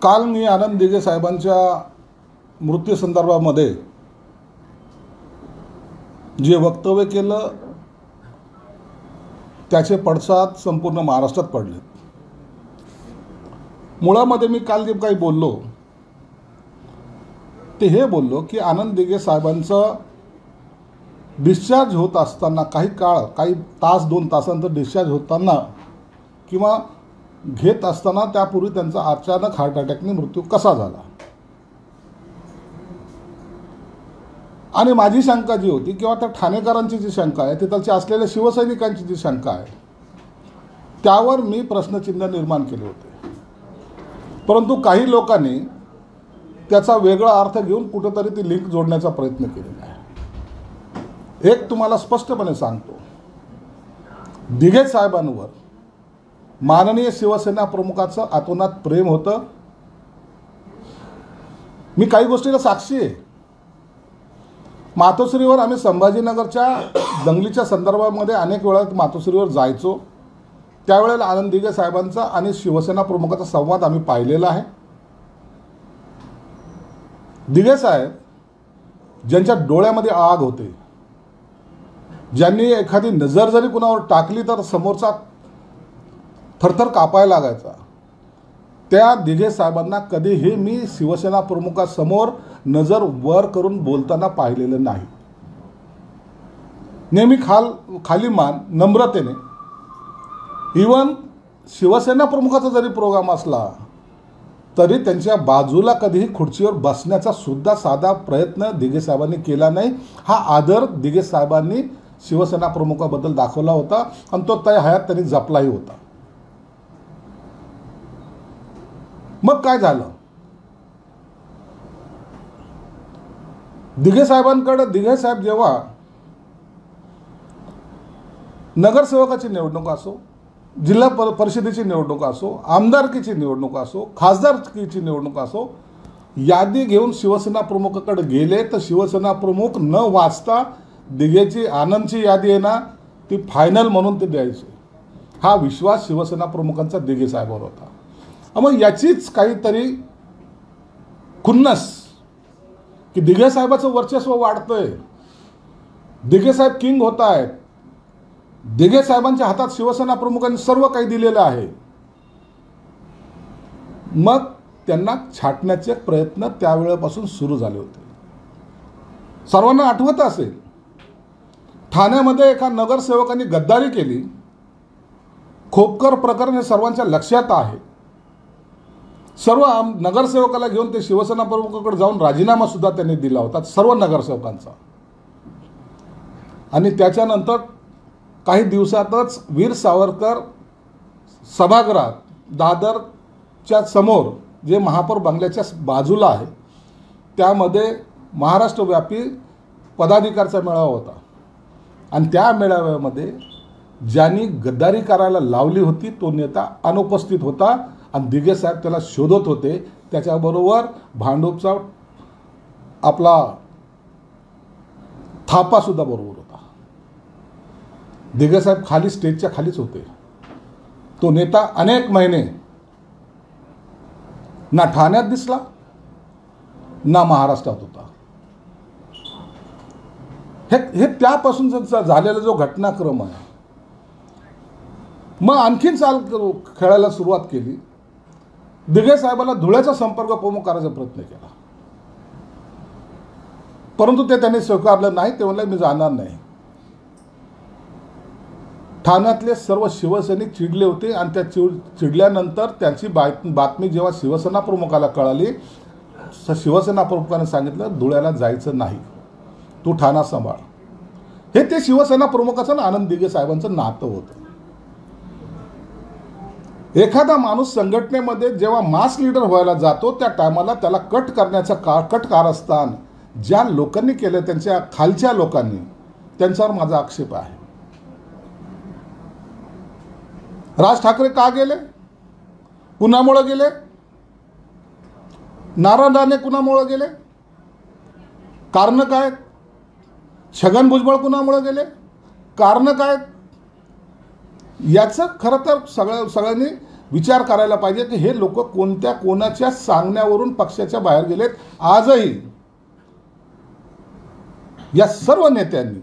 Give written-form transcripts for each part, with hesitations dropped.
काल मी आनंद दिघे साहेबांच्या मृत्यूसंदर्भामध्ये जे वक्तव्य केलं त्याचे पडसाद संपूर्ण महाराष्ट्रात पडले। मुळामध्ये मी काल जे काही बोललो ते हे बोललो की आनंद दिघे साहेबांचं डिस्चार्ज होत असताना काही तास 2 तासांतर डिस्चार्ज होताना किंवा घेत असताना त्यापूर्वी त्यांचा अचानक हार्ट अटॅकने मृत्यू कसा झाला। आणि माझी शंका जी होती किंवा त्या ठाणेकरांची जी शंका आहे तिथलच्या असलेल्या शिवसैनिकांची जी शंका आहे त्यावर मी प्रश्नचिन्ह निर्माण केले होते, परंतु काही लोकांनी त्याचा वेगळा अर्थ घेऊन कुठेतरी ती लिंक जोडण्याचा प्रयत्न केलेला आहे। एक तुम्हाला स्पष्टपणे सांगतो, दिघे साहेबांवर माननीय शिवसेना प्रमुखाचं आतोनात प्रेम होतं। मी काही गोष्टीला साक्षी आहे। मातोश्रीवर आम्ही संभाजीनगरच्या दंगलीच्या संदर्भामध्ये अनेक वेळा मातोश्रीवर जायचो, त्यावेळेला आनंद दिघे साहेबांचा आणि शिवसेना प्रमुखाचा संवाद आम्ही पाहिलेला आहे। दिघे साहेब ज्यांच्या डोळ्यामध्ये आग होते, ज्यांनी एखादी नजर जरी कुणावर टाकली तर समोरचा थरथर कापायला लागायचा, त्या दिघे साहेबांना कधीही मी शिवसेना प्रमुखासमोर नजर वर करून बोलताना पाहिलेलं नाही। नेहमी खाली मान नम्रतेने, इवन शिवसेना प्रमुखाचा जरी प्रोग्राम असला तरी त्यांच्या बाजूला कधीही खुर्चीवर बसण्याचा सुद्धा साधा प्रयत्न दिघे साहेबांनी केला नाही। हा आदर दिघे साहेबांनी शिवसेना प्रमुखाबद्दल दाखवला होता आणि तो त्या हयात त्यांनी जपलाही होता। मग काय झालं, दिघे साहेब जेव्हा नगरसेवकाची निवडणूक असो, जिल्हा परिषदेची निवडणूक असो, आमदारकीची निवडणूक असो, खासदारकीची निवडणूक असो, यादी घेऊन शिवसेना प्रमुखाकडे गेले तर शिवसेना प्रमुख न वाचता दिघेची आनंदची यादी आहे ना ती फायनल म्हणून ते द्यायचे। हा विश्वास शिवसेना प्रमुखांचा दिघे साहेबांवर होता। मग याचीच काहीतरी खुन्नस की दिघे साहेबाचं वर्चस्व वाढतंय, दिघे साहेब किंग होत आहेत, दिघे साहेबांच्या हातात शिवसेना प्रमुखांनी सर्व काही दिलेलं आहे। मग त्यांना छाटण्याचे प्रयत्न त्यावेळेपासून सुरू झाले होते। सर्वांना आठवत असेल, ठाण्यामध्ये एका नगरसेवकांनी गद्दारी केली। खोपकर प्रकरण हे सर्वांच्या लक्षात आहे। सर्व नगरसेवकाला घेऊन ते शिवसेना प्रमुखाकडे जाऊन राजीनामा सुद्धा त्यांनी दिला होता, सर्व नगरसेवकांचा। आणि त्याच्यानंतर काही दिवसातच वीर सावरकर सभागृहात दादरच्या समोर जे महापौर बंगल्याच्या बाजूला आहे त्यामध्ये महाराष्ट्रव्यापी पदाधिकाऱ्यांचा मेळावा होता आणि त्या मेळाव्यामध्ये ज्यांनी गद्दारी करायला लावली होती तो नेता अनुपस्थित होता आणि दिघे साहेब त्याला शोधत होते। त्याच्याबरोबर भांडूपचा आपला थापा सुद्धा बरोबर होता। दिघे साहेब खाली स्टेजच्या खालीच होते। तो नेता अनेक महिने ना ठाण्यात दिसला ना महाराष्ट्रात होता। हे त्यापासून झालेला जो घटनाक्रम आहे। मग आणखीन चाल खेळायला सुरुवात केली। दिघे साहेबांना धुळ्याचा संपर्क प्रमुख करायचा प्रयत्न केला, परंतु ते त्यांनी स्वीकारलं नाही। ते म्हणले मी जाणार नाही। ठाण्यातले सर्व शिवसैनिक चिडले होते आणि त्या चिडल्यानंतर त्यांची बातमी जेव्हा शिवसेना प्रमुखाला कळाली, शिवसेना प्रमुखाने सांगितलं धुळ्याला जायचं नाही, तू ठाणा सांभाळ। हे ते शिवसेना प्रमुखाचं आणि आनंद दिघे साहेबांचं नातं होतं। एखादा माणूस संघटनेमध्ये जेव्हा मास लीडर व्हायला जातो त्या टायमाला त्याला कट करण्याचं कट कारस्थान ज्या लोकांनी केलं, त्यांच्या खालच्या लोकांनी, त्यांच्यावर माझा आक्षेप आहे। राज ठाकरे का गेले, कुणामुळे गेले, नारायण राणे कुणामुळे गेले, कारण काय, छगन भुजबळ कुणामुळे गेले, कारण काय, याचं खरं तर सगळ्यांनी विचार करायला पाहिजे की हे लोक कोणत्या कोणाच्या सांगण्यावरून पक्षाच्या बाहेर गेलेत. आजही या सर्व नेत्यांनी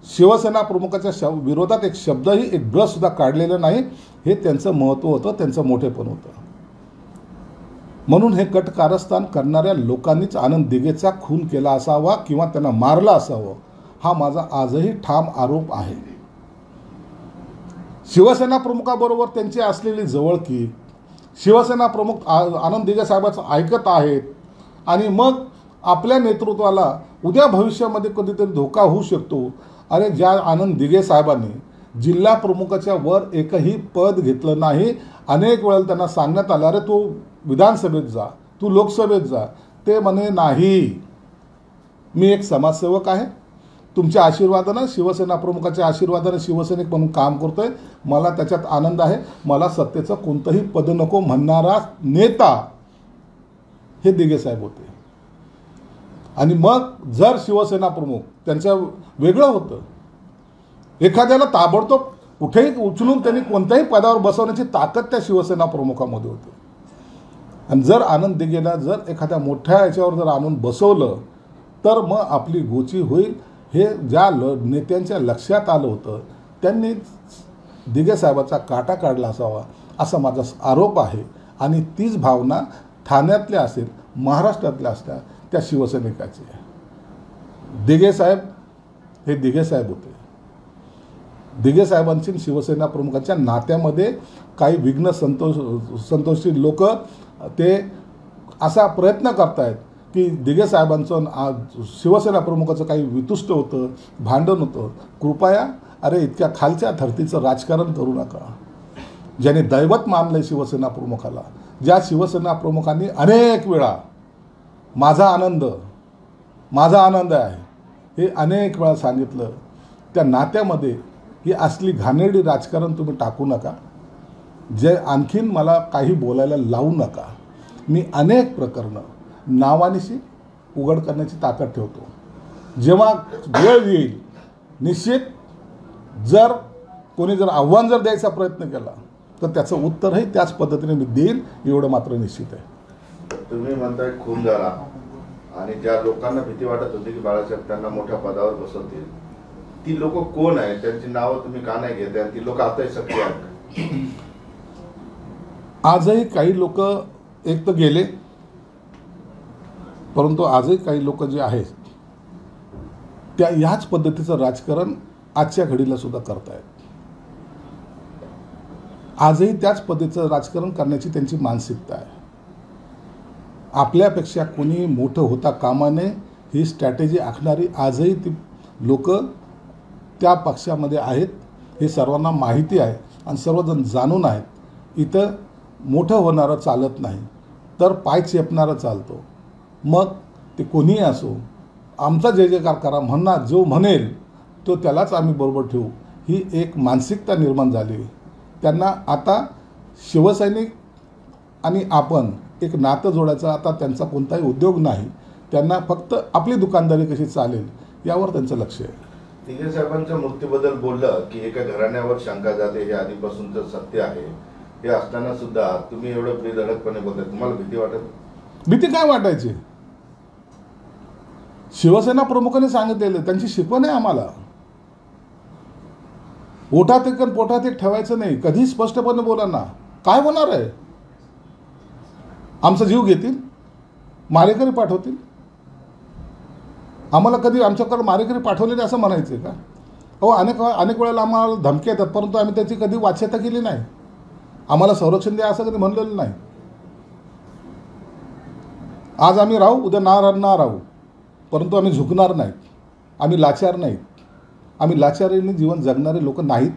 शिवसेना प्रमुखाच्या विरोधात एक शब्दही, एक ब्रश सुद्धा काढलेलं नाही. हे त्यांचं महत्त्व होतं, त्यांचं मोठेपण होतं. म्हणून हे कट कारस्थान करणाऱ्या लोकांनीच आनंद दिघेचा खून केला असावा किंवा त्यांना मारला असावं, हा माझा आजही ठाम आरोप आहे. शिवसेना प्रमुखाबरोबर त्यांची असलेली जवळकी, शिवसेना प्रमुख आनंद दिघे साहेबांचं ऐकत आहेत आणि मग आपल्या नेतृत्वाला उद्या भविष्यामध्ये कधीतरी धोका होऊ शकतो. अरे, ज्या आनंद दिघे साहेबांनी जिल्हा प्रमुखाच्या वर एकही पद घेतलं नाही, अनेक वेळेला त्यांना सांगण्यात आलं, अरे तू विधानसभेत जा, तू लोकसभेत जा. ते म्हणे नाही, मी एक समाजसेवक आहे, तुमच्या आशीर्वादानं, शिवसेना प्रमुखाच्या आशीर्वादानं शिवसैनिक म्हणून काम करतोय, मला त्याच्यात आनंद आहे. मला सत्तेचं कोणतंही पद नको म्हणणारा नेता हे दिघे साहेब होते. आणि मग जर शिवसेना प्रमुख त्यांचं वेगळं होतं, एखाद्याला ताबडतोब कुठेही उचलून त्यांनी कोणत्याही पदावर बसवण्याची ताकद त्या शिवसेना प्रमुखामध्ये होती. आणि जर आनंद दिघेला जर एखाद्या मोठ्या याच्यावर जर आणून बसवलं तर मग आपली गोची होईल. हे ज्या नेत्यांच्या लक्षात आलं होतं त्यांनी दिघे साहेबाचा काटा काढला असावा असा माझा आरोप आहे. आणि तीच भावना ठाण्यातल्या असेल, महाराष्ट्रातल्या असल्या त्या शिवसैनिकाची आहे. दिघे साहेब हे दिघे साहेब होते. दिघे साहेबांची शिवसेना प्रमुखांच्या नात्यामध्ये काही विघ्न संतोषी लोक ते असा प्रयत्न करतायत की दिघे साहेबांचं शिवसेना प्रमुखाचं काही वितुष्ट होतं, भांडण होतं. कृपया अरे, इतक्या खालच्या धर्तीचं राजकारण करू नका. ज्याने दैवत मानलंय शिवसेना प्रमुखाला, ज्या शिवसेना प्रमुखांनी अनेक वेळा माझा आनंद आहे हे अनेक वेळा सांगितलं, त्या नात्यामध्ये ही असली घाणेरडी राजकारण तुम्ही टाकू नका. जे आणखीन मला काही बोलायला लावू नका. मी अनेक प्रकरणं नावानिशी उघड करण्याची ताकद ठेवतो. जेव्हा वेळ येईल, निश्चित जर कोणी जर आव्हान जर द्यायचा प्रयत्न केला तर त्याचं उत्तरही त्याच पद्धतीने मी देईल, एवढं मात्र निश्चित आहे. तुम्ही म्हणताय खून झाला आणि ज्या लोकांना भीती वाटत होती की बाळासाहेब त्यांना मोठ्या पदावर बसवतील, ती लोक कोण आहेत? त्यांची नावं तुम्ही का नाही घेताय? ती लोक आताही सक्रिय आहेत? आजही काही लोक एक तर गेले, परंतु आजही काही लोक जे आहेत त्या ह्याच पद्धतीचं राजकारण आजच्या घडीला सुद्धा करतायत. आजही त्याच पद्धतीचं राजकारण करण्याची त्यांची मानसिकता आहे. आपल्यापेक्षा कोणी मोठं होता कामा नये ही स्ट्रॅटेजी आखणारी आजही ती लोक त्या पक्षामध्ये आहेत. हे सर्वांना माहिती आहे आणि सर्वजण जाणून आहेत. इथं मोठं होणारं चालत नाही, तर पाय चेपणारं चालतो. मग ते कोणीही असो, आमचा जय जयकार करा म्हणणार जो म्हणेल तो त्यालाच आम्ही बरोबर ठेवू, ही एक मानसिकता निर्माण झाली. त्यांना आता शिवसैनिक आणि आपण एक नातं जोडायचा आता त्यांचा कोणताही उद्योग नाही. त्यांना फक्त आपली दुकानदारी कशी चालेल यावर त्यांचं लक्ष आहे. दिघे साहेबांच्या मृत्यूबद्दल बोललं की एका घराण्यावर शंका जाते, हे आधीपासूनचं सत्य आहे. हे असताना सुद्धा तुम्ही एवढं बेधडकपणे बोलताय, तुम्हाला भीती वाटत? भीती काय वाटायची? शिवसेना प्रमुखांनी सांगितलेलं, त्यांची शिकवण आहे आम्हाला. ओठात एक आणि पोटात एक ठेवायचं नाही. कधी स्पष्टपणे बोला ना. काय होणार आहे? आमचा जीव घेतील, मारेकरी पाठवतील. आम्हाला कधी आमच्याकडे मारेकरी पाठवलेले असं म्हणायचं का? हो, अनेक वेळेला आम्हाला धमक्या येतात, परंतु आम्ही त्याची कधी वाच्यता केली नाही. आम्हाला संरक्षण द्या असं कधी म्हणलेलं नाही. आज आम्ही राहू, उद्या ना राहू, परंतु आम्ही झुकणार नाहीत. आम्ही लाचार नाहीत. आम्ही लाचारीने जीवन जगणारे लोक नाहीत,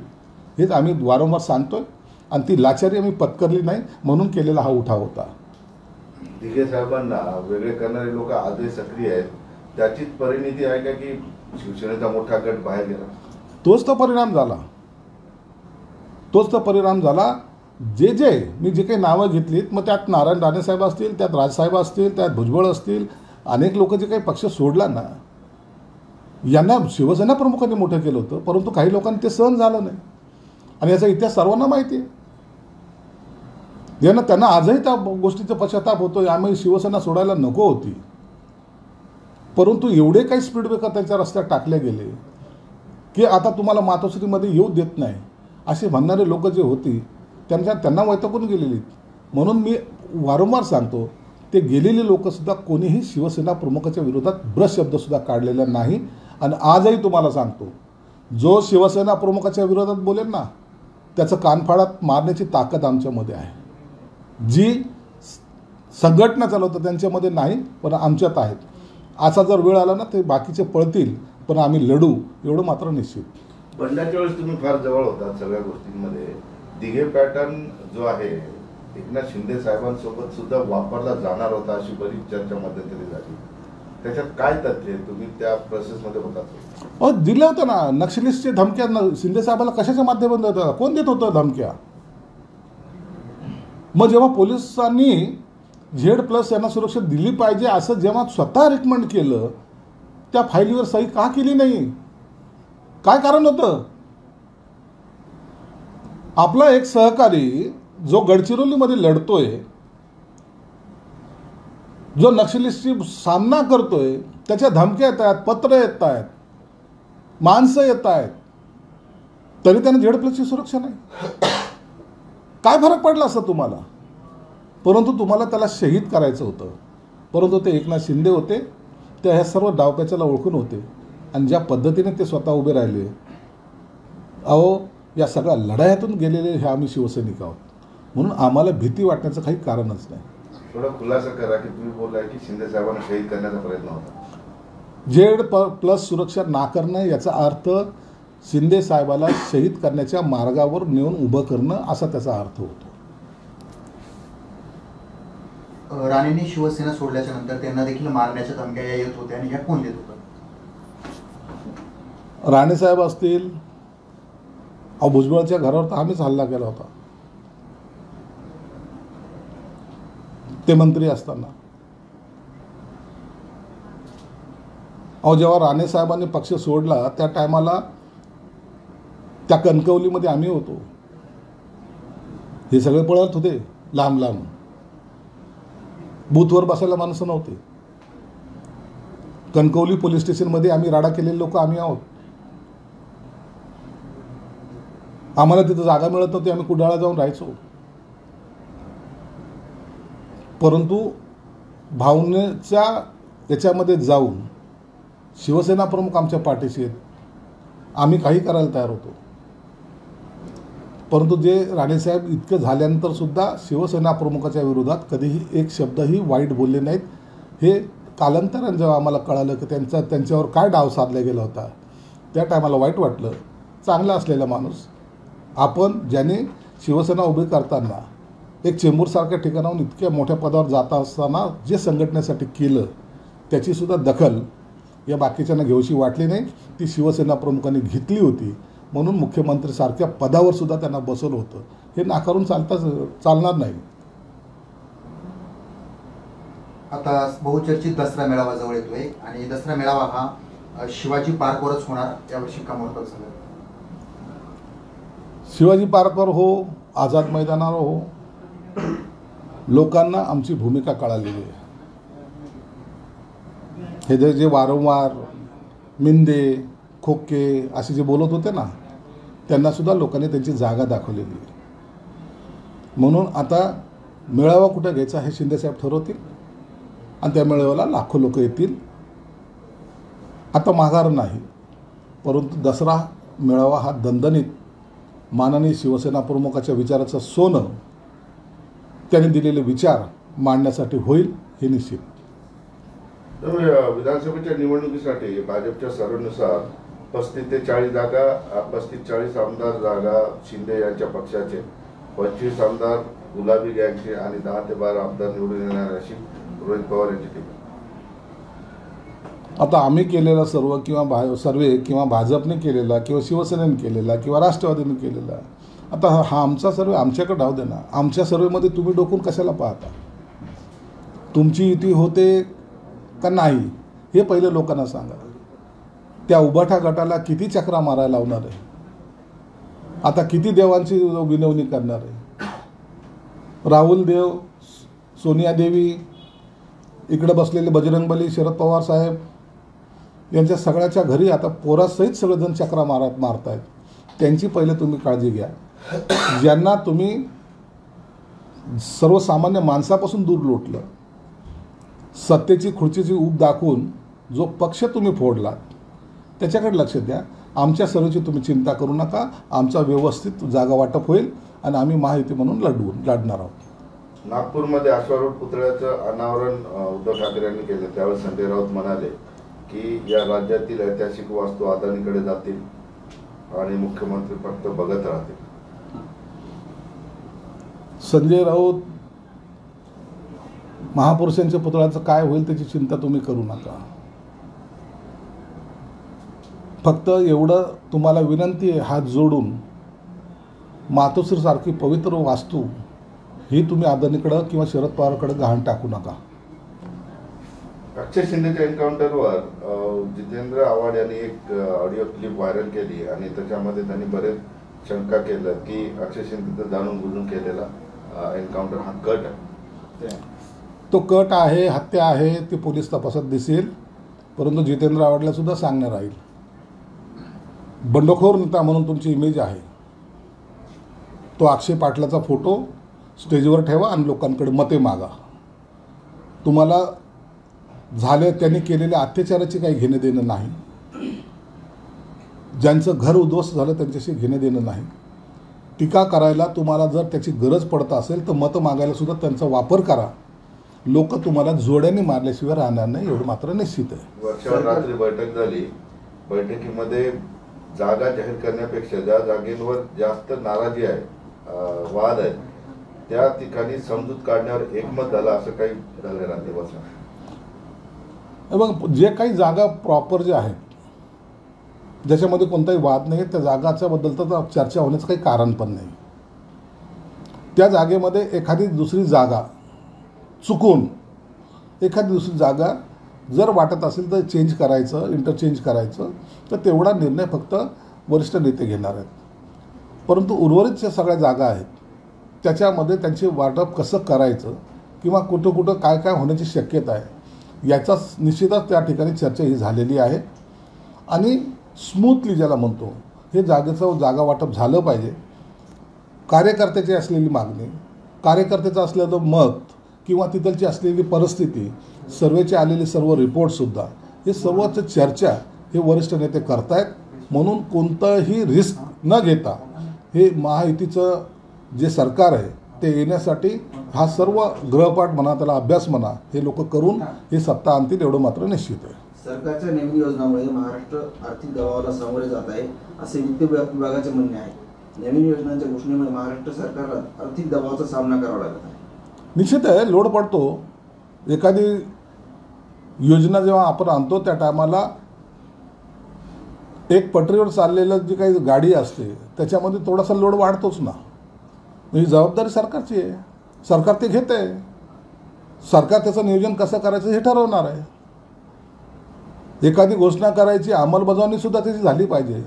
हेच आम्ही वारंवार सांगतोय. आणि ती लाचारी आम्ही पत्करली नाही म्हणून केलेला हा उठाव होता. दिघे साहेबांना वेगळे करणारे लोक आजही सक्रिय आहेत. त्याचीच परिणिती आहे का की शिवसेनेचा मोठा गट बाहेर गेला? तोच तर परिणाम झाला. मी जे काही नावं घेतलीत, मग त्यात नारायण राणे साहेब असतील, त्यात राजसाहेब असतील, त्यात भुजबळ असतील, अनेक लोक जे काही पक्ष सोडला ना, यांना शिवसेना प्रमुखांनी मोठं केलं होतं, परंतु काही लोकांनी ते सहन झालं नाही. आणि याचा इतिहास सर्वांना माहिती आहे. त्यांना आजही त्या गोष्टीचा पश्चाताप होतो. आम्ही शिवसेना सोडायला नको होती, परंतु एवढे काही स्पीड ब्रेकर त्यांच्या रस्त्यात टाकले गेले की आता तुम्हाला मातोश्रीमध्ये येऊ देत नाही असे म्हणणारे लोक जे होती त्यांना वैतागून गेलेली. म्हणून मी वारंवार सांगतो, ते गेलेले लोकसुद्धा कोणीही शिवसेना प्रमुखाच्या विरोधात ब्रश शब्दसुद्धा काढलेला नाही. आणि आजही तुम्हाला सांगतो, जो शिवसेना प्रमुखाच्या विरोधात बोलेल ना, त्याचं कानफाडात मारण्याची ताकद आमच्यामध्ये आहे. जी संघटना चालवतं त्यांच्यामध्ये नाही, पण आमच्यात आहेत. असा जर वेळ आला ना, ते बाकीचे पळतील, पण आम्ही लढू, एवढं मात्र निश्चित. बंडाच्या वेळेस तुम्ही फार जवळ होता सगळ्या गोष्टींमध्ये. दिघे पॅटर्न जो आहे एकनाथ शिंदे साहेबांसोबत सुद्धा वापरला जाणार होता अशी बरीच चर्चा मध्यंतरी झाली. त्याच्यात काय तथ्य आहे? तुम्ही त्या प्रोसेसमध्ये होता? दिलं होतं ना, नक्षलिस्टचे धमक्या शिंदे साहेबाला कशाच्या माध्यमातून होत्या? कोण देत होतं धमक्या? मग जेव्हा पोलिसांनी Z+ यांना सुरक्षा दिली पाहिजे असं जेव्हा स्वतः रिकमेंड केलं, त्या फाईलीवर सही का केली नाही? काय कारण होतं? आपला एक सहकारी जो गडचिरोलीमध्ये लढतोय, जो नक्षलिस्टची सामना करतोय, त्याच्या धमक्या येत आहेत, पत्र येत आहेत, माणसं येत आहेत, तरी त्याने Z+ची सुरक्षा नाही. काय फरक पडला असं तुम्हाला? परंतु तुम्हाला त्याला शहीद करायचं होतं. परंतु ते एकनाथ शिंदे होते, ते ह्या सर्व डावपेचाला ओळखून होते. आणि ज्या पद्धतीने ते स्वतः उभे राहिले, अहो या सगळ्या लढायातून गेलेले हे आम्ही शिवसैनिक आहोत, म्हणून आम्हाला भीती वाटण्याचं काही कारणच नाही. थोडा खुलासा करा की तुम्ही बोललाय की शिंदे साहेबांना शहीद करण्याचा प्रयत्न होता. Z+ सुरक्षा नाकारणं याचा अर्थ शिंदे साहेबाला शहीद करण्याच्या मार्गावर नेऊन उभं करणं असा त्याचा अर्थ होतो. राणेंनी शिवसेना सोडल्याच्या नंतर त्यांना देखील मारण्याच्या धमक्या येत होत्या, आणि ह्या कोण देत होतं? राणेसाहेब असतील, अहो भुजबळच्या घरावर तर आम्हीच हल्ला केला होता ते मंत्री असताना. अहो जेव्हा राणेसाहेबांनी पक्ष सोडला त्या टायमाला त्या कणकवलीमध्ये आम्ही होतो. हे सगळे पळत होते लांब लांब, बूथवर बसायला माणसं नव्हते. कणकवली पोलीस स्टेशनमध्ये आम्ही राडा केलेले लोक आम्ही आहोत. आम्हाला तिथं जागा मिळत नव्हती, आम्ही कुडाळला जाऊन राहायचो. परंतु भावनेच्या याच्यामध्ये जाऊन शिवसेना प्रमुख आमच्या पाठीशी आहेत, आम्ही काही करायला तयार होतो. परंतु जे राणेसाहेब इतकं झाल्यानंतर सुद्धा शिवसेना प्रमुखाच्या विरोधात कधीही एक शब्दही वाईट बोलले नाहीत. हे कालांतराने जेव्हा आम्हाला कळालं की त्यांच्यावर काय डाव साधला गेला होता, त्या टायमाला वाईट वाटलं. चांगला असलेला माणूस, आपण ज्याने शिवसेना उभी करताना एक चेंबूरसारख्या ठिकाणाहून इतक्या मोठ्या पदावर जाता असताना जे संघटनेसाठी केलं, त्याचीसुद्धा दखल या बाकीच्यांना घेऊशी वाटली नाही. ती शिवसेना प्रमुखांनी घेतली होती, म्हणून मुख्यमंत्रीसारख्या पदावर सुद्धा त्यांना बसवलं होतं. हे नाकारून चालणार नाही. आता बहुचर्चित दसरा मेळावा जवळ येतोय, आणि दसरा मेळावा हा शिवाजी पार्कवरच होणार, यावर्षी का महत्त्वाचं झालं? शिवाजी पार्कवर हो, आझाद मैदानावर हो, लोकांना आमची भूमिका कळालेली आहे. हे जे वारंवार मिंदे खोके असे जे बोलत होते ना, त्यांनासुद्धा लोकांनी त्यांची जागा दाखवलेली आहे. म्हणून आता मेळावा कुठे घ्यायचा हे शिंदेसाहेब ठरवतील, आणि त्या मेळाव्याला लाखो लोक येतील. आता माघार नाही, परंतु दसरा मेळावा हा दणदणीत माननीय शिवसेना प्रमुखाच्या विचाराचं सोनं, त्यांनी दिलेले विचार मांडण्यासाठी होईल हे निश्चित. विधानसभेच्या निवडणुकीसाठी भाजपच्या सर्वेनुसार 35 ते 40 जागा, 35-40 आमदार जागा शिंदे यांच्या पक्षाचे, 25 आमदार गुलाबी गँगचे आणि 10 ते 12 आमदार निवडून येणार अशी रोहित पवार यांची टीका. आता आम्ही केलेला सर्वे किंवा भाजपने केलेला किंवा शिवसेनेने केलेला किंवा राष्ट्रवादीने केलेला, आता हा आमचा सर्वे आमच्याकडे राहू दे ना. आमच्या सर्वेमध्ये तुम्ही डोकून कशाला पाहता? तुमची युती होते का नाही हे पहिलं लोकांना सांगा. त्या उभाठा गटाला किती चक्रा मारायला लावणार आहे? आता किती देवांची विनवणी करणार आहे? राहुल देव, सोनिया देवी, इकडे बसलेले बजरंगबली, शरद पवार साहेब यांच्या सगळ्याच्या घरी आता पोरासहित सगळेजण चक्रा मारत आहेत. त्यांची पहिले तुम्ही काळजी घ्या. ज्यांना तुम्ही सर्वसामान्य माणसापासून दूर लोटलं, सत्तेची खुर्चीची ऊब दाखवून जो पक्ष तुम्ही फोडलात त्याच्याकडे लक्ष द्या. आमच्या सर्वची तुम्ही चिंता करू नका. आमचा व्यवस्थित जागा वाटप होईल आणि आम्ही महायुती म्हणून लढणार आहोत. नागपूरमध्ये अश्वारूढ पुतळ्याचं अनावरण उद्धव ठाकरे यांनी केलं. त्यावेळेस संजय राऊत म्हणाले की या राज्यातील ऐतिहासिक वास्तू अदानीकडे जातील आणि मुख्यमंत्री फक्त बघत राहतील. संजय राऊत, महापुरुषांच्या पुतळ्याचं काय होईल त्याची चिंता तुम्ही करू नका. फक्त एवढं तुम्हाला विनंती आहे, हात जोडून मातोश्रीसारखी पवित्र वास्तू ही तुम्ही अदानीकडं किंवा शरद पवारकडे गहाण टाकू नका. अक्षय शिंदेच्या एन्काउंटरवर जितेंद्र आव्हाड यांनी एक ऑडिओ क्लिप व्हायरल केली आणि त्याच्यामध्ये त्यांनी बरेच शंका केलं की अक्षय शिंदेचं जाणून बुजून केलेला एन्काउंटर हा कट आहे. तो कट आहे, हत्या आहे, ती पोलीस तपासात दिसेल. परंतु जितेंद्र आव्हाडला सुद्धा सांगणार राहील. बंडखोर नेता म्हणून तुमची इमेज आहे. तो अक्षय पाटलाचा फोटो स्टेजवर ठेवा आणि लोकांकडे मते मागा. तुम्हाला झाले त्यांनी केलेल्या अत्याचाराची काही घेणं देणं नाही. ज्यांचं घर उद्ध्वस्त झालं त्यांच्याशी घेणं देणं नाही. टीका करायला तुम्हाला जर त्याची गरज पडत असेल तर मतं मागायला सुद्धा त्यांचा वापर करा. लोक तुम्हाला जोड्याने मारल्याशिवाय राहणार नाही, एवढं मात्र निश्चित आहे. वर्षावर रात्री बैठक झाली. बैठकीमध्ये जागा जाहीर करण्यापेक्षा ज्या जागेवर जास्त नाराजी आहे, वाद आहे, त्या ठिकाणी समजूत काढण्यावर एकमत झालं असं काही झालं रात्री बसा. मग जे काही जागा प्रॉपर ज्या आहेत ज्याच्यामध्ये कोणताही वाद नाही, त्या जागाच्या बद्दल तर चर्चा होण्याचं काही कारण पण नाही. त्या जागेमध्ये एखादी दुसरी जागा चुकून एखादी दुसरी जागा जर वाटत असेल तर चेंज करायचं, इंटरचेंज करायचं, तर तेवढा निर्णय फक्त वरिष्ठ नेते घेणार आहेत. परंतु उर्वरित ज्या सगळ्या जागा आहेत त्याच्यामध्ये त्यांचे वाटप कसं करायचं किंवा कुठं कुठं काय काय होण्याची शक्यता आहे याचा निश्चितच त्या ठिकाणी चर्चा ही झालेली आहे. आणि स्मूथली ज्याला म्हणतो हे जागेचं जागा वाटप झालं पाहिजे. कार्यकर्त्याची असलेली मागणी, कार्यकर्त्याचं असलेलं मत किंवा तिथलची असलेली परिस्थिती, सर्वेचे आलेले सर्व रिपोर्टसुद्धा हे सर्वच चर्चा हे वरिष्ठ नेते करतायत. म्हणून कोणतंही रिस्क न घेता हे महायुतीचं जे सरकार आहे ते येण्यासाठी हा सर्व गृहपाठ म्हणा, त्याला अभ्यास म्हणा, हे लोक करून हे सत्ता आणतील एवढं मात्र निश्चित आहे. सरकारच्या नवीन योजनांमुळे महाराष्ट्र आर्थिक दबावाला सामोरे जात आहे असे वित्त विभागाचे म्हणणे आहे. नवीन योजनांच्या घोषणेमुळे महाराष्ट्र सरकारला आर्थिक दबावाचा सामना करावा लागत आहे. निश्चित आहे, लोड पडतो. एखादी योजना जेव्हा आपण आणतो त्या टायमाला एक पटरीवर चाललेलं जी काही गाडी असते त्याच्यामध्ये थोडासा लोड वाढतोच ना. ही जबाबदारी सरकारची आहे. सरकार ते घेत आहे. सरकार त्याचं नियोजन कसं करायचं हे ठरवणार आहे. एखादी घोषणा करायची अंमलबजावणी सुद्धा त्याची झाली पाहिजे.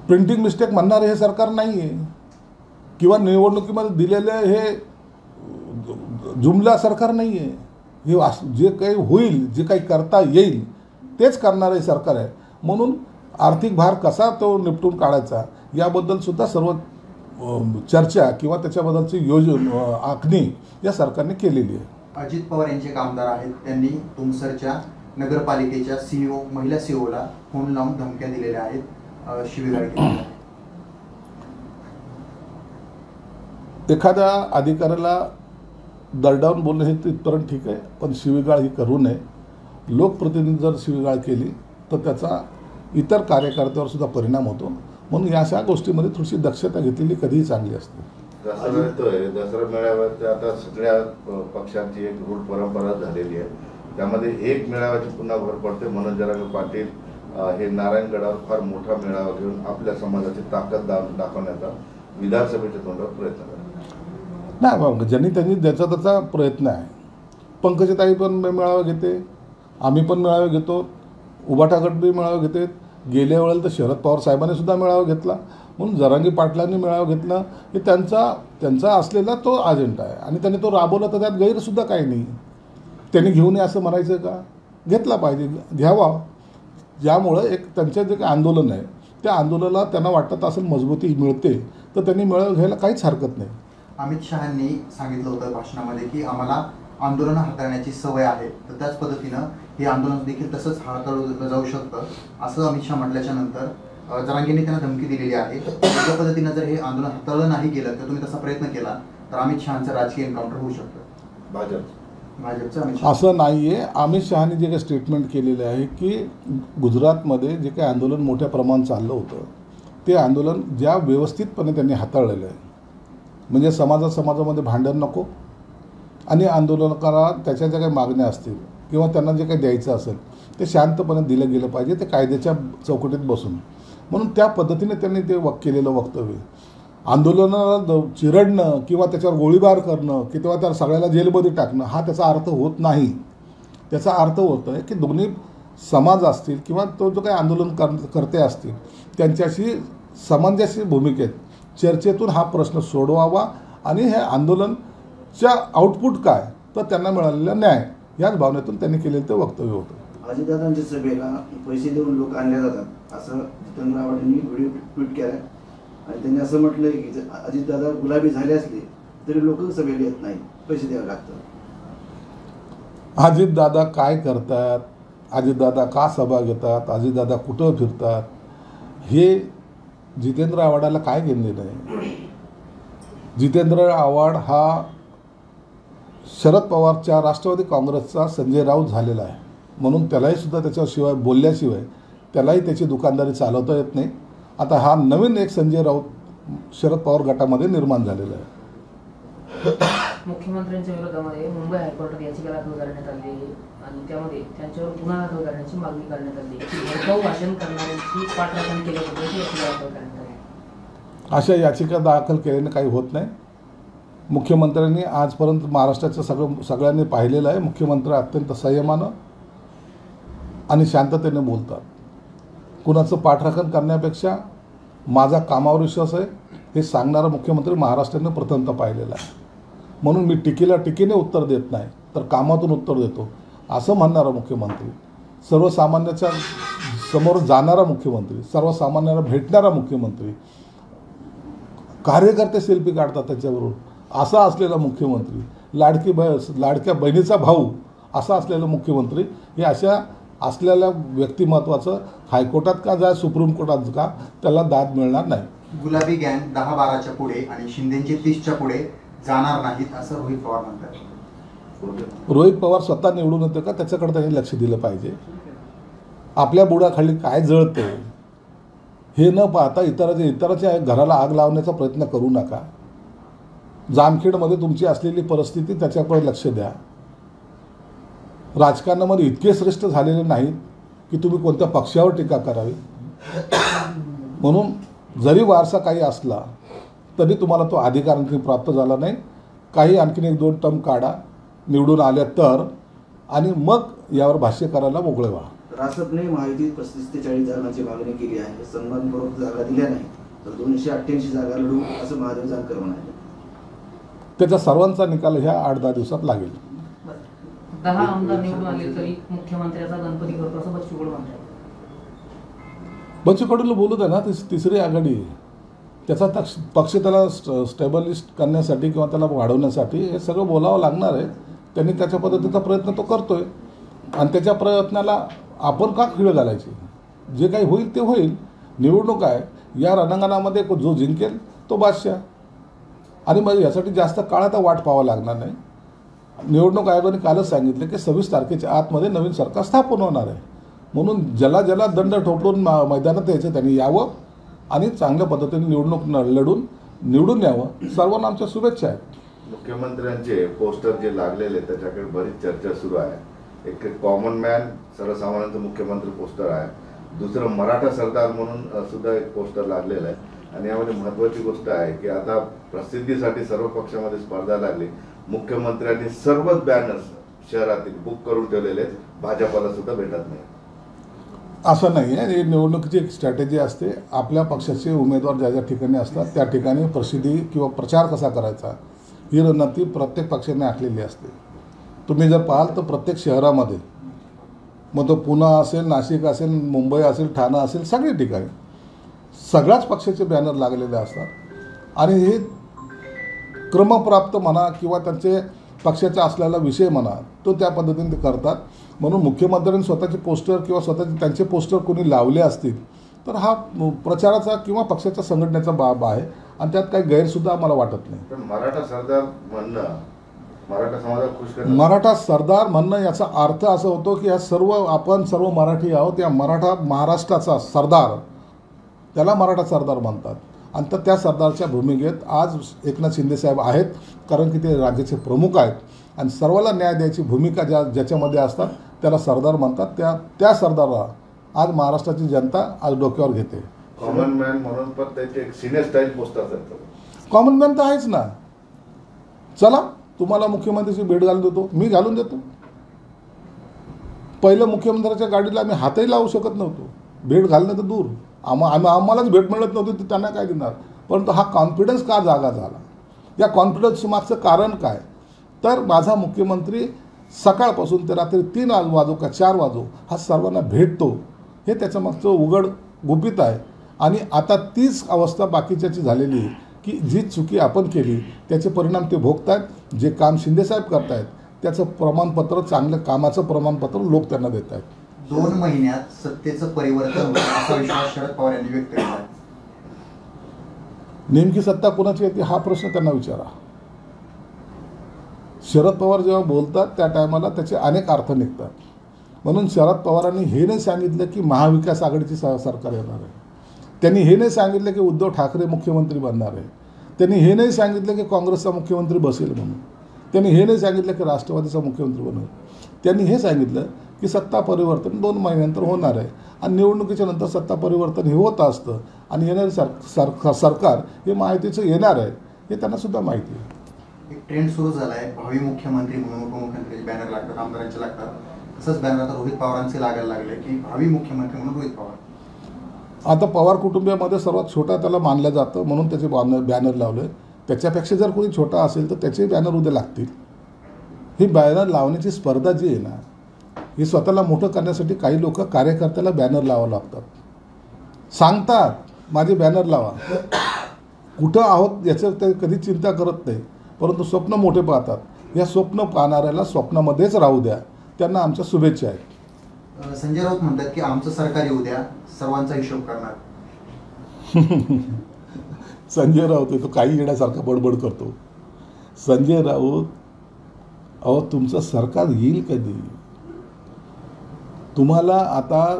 प्रिंटिंग मिस्टेक म्हणणारे हे सरकार नाही आहे किंवा निवडणुकीमध्ये दिलेले हे जुमला सरकार नाही आहे. हे जे काही होईल, जे काही करता येईल तेच करणारे सरकार आहे. म्हणून आर्थिक भार कसा तो निपटून काढायचा याबद्दल सुद्धा सर्व चर्चा किंवा त्याच्याबद्दलची आखणी या सरकारने केलेली आहे. अजित पवार यांचे कामदार आहेत, त्यांनी तुमसरच्या नगरपालिकेच्या CEO, महिला CEOला फोन लावून धमक्या दिलेल्या आहेत, शिवीगाळ केलेली आहे. एखाद्या अधिकाऱ्याला दरडावून बोलणं हे तिथपर्यंत ठीक आहे, पण शिवीगाळ ही करू नये. लोकप्रतिनिधी जर शिवीगाळ केली तर त्याचा इतर कार्यकर्त्यावर सुद्धा परिणाम होतो. म्हणून या अशा गोष्टीमध्ये थोडीशी दक्षता घेतलेली कधीही चांगली असते. दसरा येतोय, दसरा मेळाव्यात आता सगळ्या पक्षांची एक रूढ परंपरा झालेली आहे. त्यामध्ये एक मेळाव्याची पुन्हा भर पडते. मनोज जरांगे पाटील हे नारायणगडावर फार मोठा मेळावा घेऊन आपल्या समाजाची ताकद दाखवण्याचा विधानसभेच्या तोंडावर प्रयत्न करतात. नाही, ज्यांनी त्यांनी ज्याचा त्याचा प्रयत्न आहे. पंकजाताई पण मेळावा घेते, आम्ही पण मेळावे घेतो, उभाटा गट बी मेळावा घेते. गेल्या वेळेला तर शरद पवार साहेबांनी सुद्धा मेळावा घेतला. म्हणून जरांगी पाटलांनी मेळावा घेतला हे त्यांचा असलेला तो अजेंडा आहे आणि त्यांनी तो राबवला, तर त्यात गैरसुद्धा काही नाही. त्यांनी घेऊ नये असं म्हणायचं का? घेतला पाहिजे, घ्यावा. ज्यामुळं एक त्यांचं जे काही आंदोलन आहे त्या आंदोलनाला त्यांना वाटत असेल मजबूती मिळते तर त्यांनी मेळावा घ्यायला काहीच हरकत नाही. अमित शहांनी सांगितलं होतं भाषणामध्ये की आम्हाला आंदोलनं हाताळण्याची सवय आहे, तर त्याच पद्धतीनं हे आंदोलन देखील तसंच हाताळलं जाऊ शकतं असं अमित शहा म्हटल्याच्या नंतर जरांगेंनी त्यांना धमकी दिलेली आहे. त्या पद्धतीनं जर हे आंदोलन हाताळलं नाही गेलं तर तुम्ही तसा प्रयत्न केला तर अमित शहांचं राजकीय एन्काउंटर होऊ शकतं. भाजपचं अमित शहा असं नाही आहे. अमित शहानी जे काही स्टेटमेंट केलेले आहे की गुजरातमध्ये जे काही आंदोलन मोठ्या प्रमाणात चाललं होतं ते आंदोलन ज्या व्यवस्थितपणे त्यांनी हाताळलेलं आहे, म्हणजे समाजामध्ये भांडण नको आणि आंदोलनकारा त्याच्या ज्या काही मागण्या असतील किंवा त्यांना जे काही द्यायचं असेल ते शांतपणे दिलं गेलं पाहिजे, ते कायद्याच्या चौकटीत बसून. म्हणून त्या पद्धतीने त्यांनी ते केलेलं वक्तव्य. आंदोलनाला चिरडणं किंवा त्याच्यावर गोळीबार करणं किंवा त्या सगळ्याला जेलमध्ये टाकणं हा त्याचा अर्थ होत नाही. त्याचा अर्थ होतो आहे की दोन्ही समाज असतील किंवा तो जो काही आंदोलन करते असतील त्यांच्याशी सामंजस्य भूमिकेत चर्चेतून हा प्रश्न सोडवावा आणि हे आंदोलनच्या आउटपुट काय तर त्यांना मिळालेला न्याय याच भावनेतून त्यांनी केलेलं ते वक्तव्य होतं. अजितदादांच्या सभेला पैसे देऊन लोक आणले जातात असं जितेंद्र आव्हाड यांनी व्हिडिओ ट्विट केला आणि त्यांनी असं म्हटलंय की अजितदादा गुलाबी झाले असले तरी लोक सभेला येत नाही, पैसे द्यावे लागतात. अजितदादा काय करतात, अजितदादा का सभा घेतात, अजितदादा कुठं फिरतात हे जितेंद्र आव्हाडाला काय घेणलेलं आहे? जितेंद्र आव्हाड हा शरद पवारच्या राष्ट्रवादी काँग्रेसचा संजय राऊत झालेला आहे, म्हणून त्यालाही सुद्धा त्याच्याशिवाय बोलल्याशिवाय त्यालाही त्याची दुकानदारी चालवता येत नाही. आता हा नवीन एक संजय राऊत शरद पवार गटामध्ये निर्माण झालेला आहे. मुख्यमंत्र्यांच्या विरोधामध्ये मुंबई हायकोर्टात याचिका दाखल करण्यात आली आहे आणि त्यामध्ये त्यांच्यावर गुन्हा दाखल करण्याची मागणी करण्यात आली आहे. भडकाऊ भाषण करणाऱ्यांची पाठराखण केल्याबद्दल याचिका दाखल करण्यात आली. अशा याचिका दाखल केल्याने काही होत नाही. मुख्यमंत्र्यांनी आजपर्यंत महाराष्ट्राचं सगळ्यांनी पाहिलेलं आहे. मुख्यमंत्री अत्यंत संयमानं आणि शांततेने बोलतात. कुणाचं पाठराखण करण्यापेक्षा माझा कामावर विश्वास आहे हे सांगणारा मुख्यमंत्री महाराष्ट्राने प्रथमतः पाहिलेला आहे. म्हणून मी टीकेने उत्तर देत नाही तर कामातून उत्तर देतो असं म्हणणारा मुख्यमंत्री, सर्वसामान्याच्या समोर जाणारा मुख्यमंत्री, सर्वसामान्यांना भेटणारा मुख्यमंत्री, कार्यकर्ते सेल्फी काढतात त्याच्याबरोबर असा असलेला मुख्यमंत्री, लाडक्या बहिणीचा भाऊ असा असलेला मुख्यमंत्री हे अशा असलेल्या व्यक्तिमत्वाचं हायकोर्टात का जाय सुप्रीम कोर्टात का त्याला दाद मिळणार नाही. गुलाबी गँग 10-12च्या पुढे आणि शिंदेचे 30च्या पुढे जाणार नाहीत असं रोहित पवार म्हणतात. रोहित पवार स्वतः निवडून येतो का त्याच्याकडे त्यांनी लक्ष दिलं पाहिजे. आपल्या बुडाखाली काय जळतं हे न पाहता इतराच्या घराला आग लावण्याचा प्रयत्न करू नका. जामखेडमध्ये तुमची असलेली परिस्थिती त्याच्याकडे लक्ष द्या. राजकारणामध्ये इतके श्रेष्ठ झालेले नाहीत की तुम्ही कोणत्या पक्षावर टीका करावी. म्हणून जरी वारसा काही असला तरी तुम्हाला तो अधिकार आणखी प्राप्त झाला नाही. काही आणखीन 1-2 टर्म काढा निवडून आल्या तर आणि मग यावर भाष्य करायला मोकळे व्हा. रासपने महायुतीत 35 ते 40 जागांची मागणी केली आहे. सन्मानपूर्वक जागा दिल्या नाही तर 288 जागा लढू असं महादेव जानकर म्हणाले. त्याचा सर्वांचा निकाल ह्या 8-10 दिवसात लागेल. 10 आमदार निवडून आले तरी मुख्यमंत्र्याचा गणपती करतो असं बच्चू कडू म्हणतात. बच्चू कडूला बोलू द्या ना, तिसरी आघाडी त्याचा पक्ष त्याला स्टेबलिश करण्यासाठी किंवा त्याला वाढवण्यासाठी हे सगळं बोलावं लागणार आहे. त्यांनी त्याच्या पद्धतीचा प्रयत्न तो करतोय आणि त्याच्या प्रयत्नाला आपण का खिळ घालायची. जे काही होईल ते होईल. निवडणूक आहे, या रणांगणामध्ये जो जिंकेल तो बादशाह आणि मग यासाठी जास्त काळ आता वाट पाहावा लागणार नाही. निवडणूक आयोगाने कालच सांगितलं की 26 तारखेच्या आतमध्ये नवीन सरकार स्थापन होणार आहे. म्हणून ज्याला दंड ठोकून मैदानात यायचं त्यांनी यावं आणि चांगल्या पद्धतीने निवडणूक लढून निवडून यावं. सर्वांना आमच्या शुभेच्छा आहेत. मुख्यमंत्र्यांचे पोस्टर जे लागलेले त्याच्याकडे बरीच चर्चा सुरू आहे. एक कॉमन मॅन सर्वसामान्यांचं मुख्यमंत्री पोस्टर आहे, दुसरं मराठा सरदार म्हणून सुद्धा एक पोस्टर लागलेलं आहे. आणि यामध्ये महत्त्वाची गोष्ट आहे की आता प्रसिद्धीसाठी सर्व पक्षामध्ये स्पर्धा लागली. मुख्यमंत्र्यांनी सर्वच बॅनर्स शहरातील बुक करून ठेवलेले भाजपाला सुद्धा भेटत नाही. असं नाही आहे. ही निवडणुकीची एक स्ट्रॅटेजी असते. आपल्या पक्षाचे उमेदवार ज्या ज्या ठिकाणी असतात त्या ठिकाणी प्रसिद्धी किंवा प्रचार कसा करायचा ही रणनीती प्रत्येक पक्षाने आखलेली असते. तुम्ही जर पाहाल तर प्रत्येक शहरामध्ये, मग तो पुणे असेल, नाशिक असेल, मुंबई असेल, ठाणा असेल, सगळ्या ठिकाणी सगळ्याच पक्षाचे बॅनर लागलेले असतात आणि हे क्रमप्राप्त म्हणा किंवा त्यांचे पक्षाचा असलेला विषय म्हणा तो त्या पद्धतीने ते करतात. म्हणून मुख्यमंत्र्यांनी स्वतःचे पोस्टर किंवा स्वतःचे त्यांचे पोस्टर कोणी लावले असतील तर हा प्रचाराचा किंवा पक्षाच्या संघटनेचा बाब आहे आणि त्यात काही गैरसुद्धा आम्हाला वाटत नाही. पण मराठा सरदार म्हणणं मराठा समाजाला खुश करणं, मराठा सरदार म्हणणं याचा अर्थ असा होतो की आपण सर्व मराठी आहोत. या महाराष्ट्राचा सरदार त्याला मराठा सरदार म्हणतात आणि तर त्या सरदारच्या भूमिकेत आज एकनाथ शिंदेसाहेब आहेत, कारण की ते राज्याचे प्रमुख आहेत आणि सर्वाला न्याय द्यायची भूमिका ज्याच्यामध्ये असतात त्याला सरदार म्हणतात. त्या सरदाराला आज महाराष्ट्राची जनता आज डोक्यावर घेते. कॉमन मॅन म्हणून पण त्याचे एक सिनियर स्टाईल पोस्ट असतात. कॉमन मॅन तर आहेच ना. चला तुम्हाला मुख्यमंत्र्याची भेट घालून देतो, मी घालून देतो. पहिलं मुख्यमंत्र्याच्या गाडीला आम्ही हातही लावू शकत नव्हतो, भेट घालणं तर दूर. आम्हालाच भेट मिळत नव्हती तर त्यांना काय देणार. परंतु हा कॉन्फिडन्स का जागा झाला, या कॉन्फिडन्स मागचं कारण काय, तर माझा मुख्यमंत्री सकाळपासून ते रात्री 3 वाजो का 4 वाजो हा सर्वांना भेटतो, हे त्याच्या मागचं उघड गुपित आहे. आणि आता तीच अवस्था बाकीच्याची झालेली आहे की जी चुकी आपण केली त्याचे परिणाम ते भोगत आहेत. जे काम शिंदेसाहेब करत आहेत त्याचं प्रमाणपत्र, चांगलं कामाचं प्रमाणपत्र लोक त्यांना देत आहेत. 2 महिन्यात सत्तेचं परिवर्तन होईल असा विश्वास शरद पवार यांनी व्यक्त केला. नेमकी सत्ता कोणाची येते हा प्रश्न त्यांना विचारा. शरद पवार जेव्हा बोलतात त्या टायमाला त्याचे अनेक अर्थ निघतात. म्हणून शरद पवारांनी हे नाही सांगितलं की महाविकास आघाडीची सरकार येणार आहे. त्यांनी हे नाही सांगितलं की उद्धव ठाकरे मुख्यमंत्री बनणार आहे. त्यांनी हे नाही सांगितलं की काँग्रेसचा मुख्यमंत्री बसेल म्हणून. त्यांनी हे नाही सांगितलं की राष्ट्रवादीचा मुख्यमंत्री बनेल. त्यांनी हे सांगितलं की सत्ता परिवर्तन 2 महिन्यानंतर होणार आहे आणि निवडणुकीच्या नंतर सत्ता परिवर्तन हे होत असतं आणि येणारे सरकार हे माहितीचं येणार आहे हे त्यांनासुद्धा माहिती आहे. एक ट्रेंड सुरू झाला आहे, भावी मुख्यमंत्री म्हणून उपमुख्यमंत्र्यांचे बॅनर लागतात, आमदारांचे लागतात. तसंच बॅनर आता रोहित पवारांचे लागायला लागले की भावी मुख्यमंत्री म्हणून रोहित पवार. आता पवार कुटुंबियामध्ये सर्वात छोटा त्याला मानलं जातं म्हणून त्याचे बॅनर लावले. त्याच्यापेक्षा जर कोणी छोटा असेल तर त्याचे बॅनर उद्या लागतील. ही बॅनर लावण्याची स्पर्धा जी आहे ना, ही स्वतःला मोठं करण्यासाठी काही लोक कार्यकर्त्याला बॅनर लावावं लागतात. सांगतात माझे बॅनर लावा, कुठं आहोत याचं ते कधी चिंता करत नाही, परंतु स्वप्न मोठे पाहतात. या स्वप्न पाहणाऱ्याला स्वप्नामध्येच राहू द्या, त्यांना आमच्या शुभेच्छा आहेत. संजय राऊत म्हणतात की आमचं सरकार येऊ द्या, सर्वांचा हिशोब करणार. संजय राऊत तो काही येण्यासारखा बडबड करतो. संजय राऊत, अहो तुमचं सरकार येईल कधी? तुम्हाला आता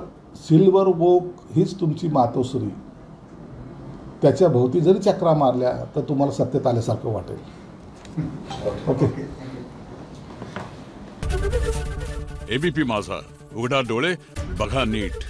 सिल्वर वोक हीच तुमची मातोश्री, त्याच्या भोवती जरी चक्रा मारल्या तर तुम्हाला सत्तेत आल्यासारखं वाटेल. ओके. एबीपी माझा, उघडा डोळे बघा नीट.